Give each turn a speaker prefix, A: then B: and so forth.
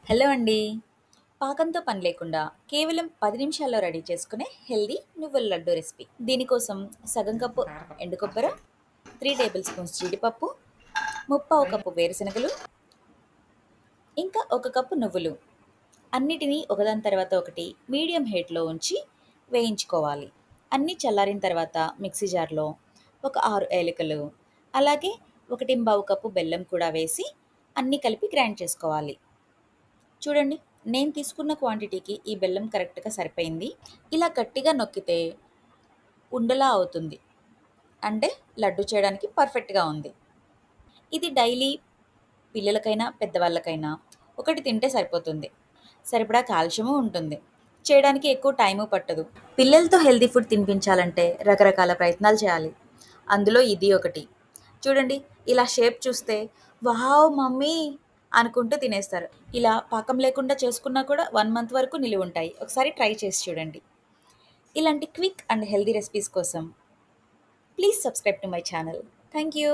A: Hello అండి. పాకంతో పని లేకుండా కేవలం 10 నిమిషాల్లో రెడీ చేసుకునే హెల్తీ నువ్వుల లడ్డు రెసిపీ. దీనికోసం సగం కప్పు ఎండు కొబ్బర, 3 టేబుల్ స్పూన్స్ జీడిపప్పు, ముప్పావు కప్పు వేరుశనగలు, ఇంకా ఒక కప్పు నువ్వులు అన్నిటినీ ఒకదాని తర్వాత ఒకటి మీడియం హీట్లో ఉంచి వేయించుకోవాలి. అన్నీ చల్లారిన తర్వాత మిక్సీ జార్లో ఒక 6 ఏలకులు, అలాగే 1 కప్పు బెల్లం కూడా వేసి అన్నీ కలిపి గ్రైండ్ చేసుకోవాలి. చూడండి, నేను తీసుకున్న క్వాంటిటీకి ఈ బెల్లం కరెక్ట్‌గా సరిపోయింది. ఇలా గట్టిగా నొక్కితే ఉండలా అవుతుంది. అంటే లడ్డు చేయడానికి పర్ఫెక్ట్‌గా ఉంది. ఇది డైలీ పిల్లలకైనా, పెద్దవాళ్ళకైనా ఒకటి తింటే సరిపోతుంది. సరిపడా కాల్షియము ఉంటుంది. చేయడానికి ఎక్కువ టైము పట్టదు. పిల్లలతో హెల్తీ ఫుడ్ తినిపించాలంటే రకరకాల ప్రయత్నాలు చేయాలి. అందులో ఇది ఒకటి. చూడండి, ఇలా షేప్ చూస్తే వావ్ మమ్మీ అనుకుంటూ తినేస్తారు. ఇలా పాకం లేకుండా చేసుకున్నా కూడా 1 మంత్ వరకు నిలువుంటాయి. ఒకసారి ట్రై చేసి చూడండి. ఇలాంటి క్విక్ అండ్ హెల్తీ రెసిపీస్ కోసం please subscribe to my channel. Thank you.